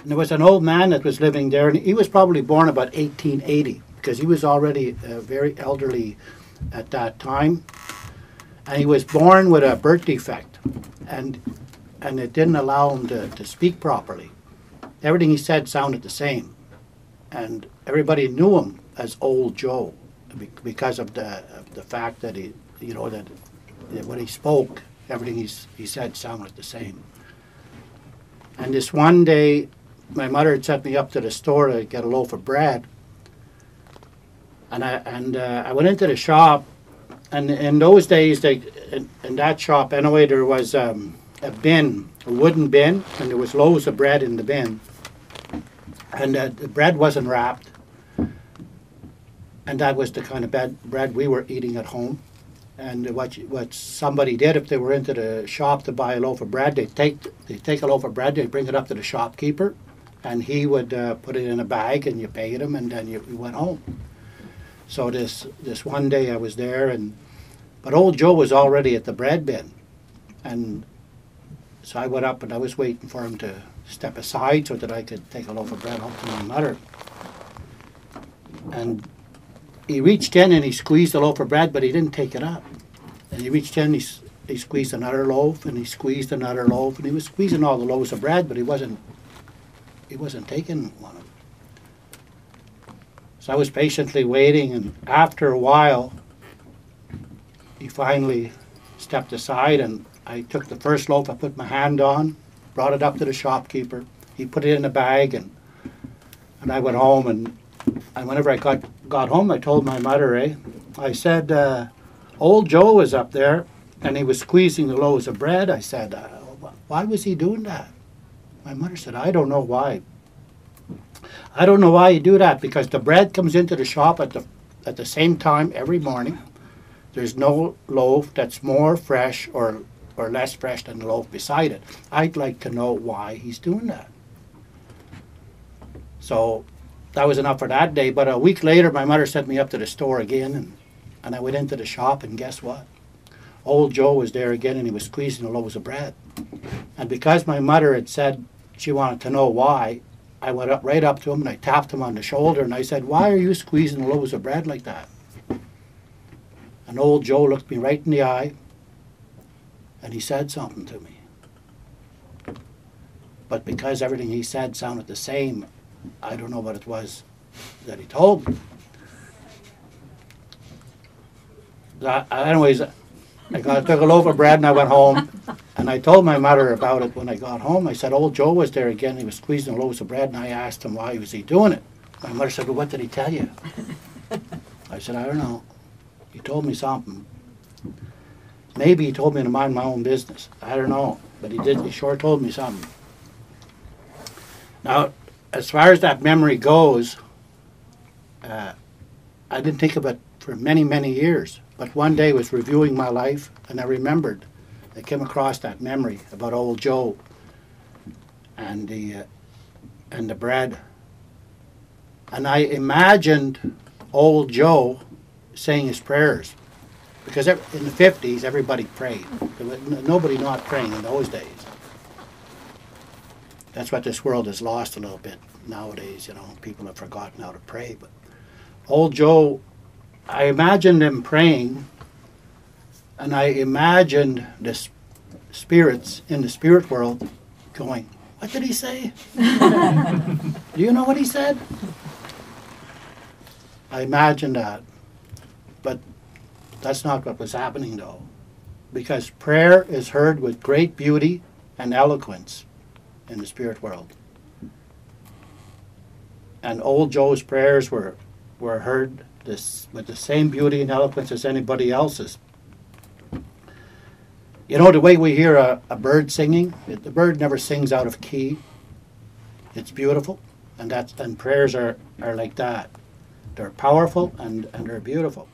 And there was an old man that was living there, and he was probably born about 1880, because he was already very elderly at that time. And he was born with a birth defect, and it didn't allow him to speak properly. Everything he said sounded the same, and everybody knew him as Old Joe because of the fact that he, you know, that when he spoke, everything he said sounded the same. And this one day, my mother had sent me up to the store to get a loaf of bread, and I went into the shop, and in those days, in that shop anyway, there was a bin, a wooden bin, and there was loaves of bread in the bin, and the bread wasn't wrapped, and that was the kind of bread we were eating at home. And what somebody did, if they were into the shop to buy a loaf of bread, they'd take a loaf of bread, they'd bring it up to the shopkeeper, and he would put it in a bag, and you paid him, and then you went home. So this one day I was there, but Old Joe was already at the bread bin, and so I went up and I was waiting for him to step aside so that I could take a loaf of bread home to my mother. And he reached in and he squeezed a loaf of bread, but he didn't take it up. And he reached in, he squeezed another loaf, and he squeezed another loaf, and he was squeezing all the loaves of bread, but he wasn't taking one of them. So I was patiently waiting, and after a while, he finally stepped aside, and I took the first loaf, I put my hand on, brought it up to the shopkeeper. He put it in a bag, and I went home, and whenever I got home, I told my mother, I said, Old Joe was up there, and he was squeezing the loaves of bread. I said, why was he doing that? My mother said, I don't know why. I don't know why you do that, because the bread comes into the shop at the same time every morning. There's no loaf that's more fresh or less fresh than the loaf beside it. I'd like to know why he's doing that. So that was enough for that day. But a week later, my mother sent me up to the store again, and I went into the shop, and guess what? Old Joe was there again, and he was squeezing the loaves of bread. And because my mother had said she wanted to know why, I went right up to him, and I tapped him on the shoulder, and I said, why are you squeezing the loaves of bread like that? And Old Joe looked me right in the eye, and he said something to me. But because everything he said sounded the same, I don't know what it was that he told me. Anyways, I took a loaf of bread and I went home, and I told my mother about it when I got home. I said, Old Joe was there again, he was squeezing loaves of bread, and I asked him why was he doing it. My mother said, well, what did he tell you? I said, I don't know. He told me something. Maybe he told me to mind my own business. I don't know. But he sure told me something. Now, as far as that memory goes, I didn't think of it for many, many years. But one day I was reviewing my life, and I remembered. I came across that memory about Old Joe and the bread. And I imagined Old Joe saying his prayers. Because in the 50s, everybody prayed. There was nobody not praying in those days. That's what this world has lost a little bit nowadays, you know. People have forgotten how to pray. But Old Joe, I imagined him praying, and I imagined the spirits in the spirit world going, what did he say? Do you know what he said? I imagined that. But that's not what was happening, though. Because prayer is heard with great beauty and eloquence in the spirit world. And Old Joe's prayers were heard with the same beauty and eloquence as anybody else's. You know, the way we hear a bird singing, the bird never sings out of key. It's beautiful, and prayers are like that. They're powerful and they're beautiful.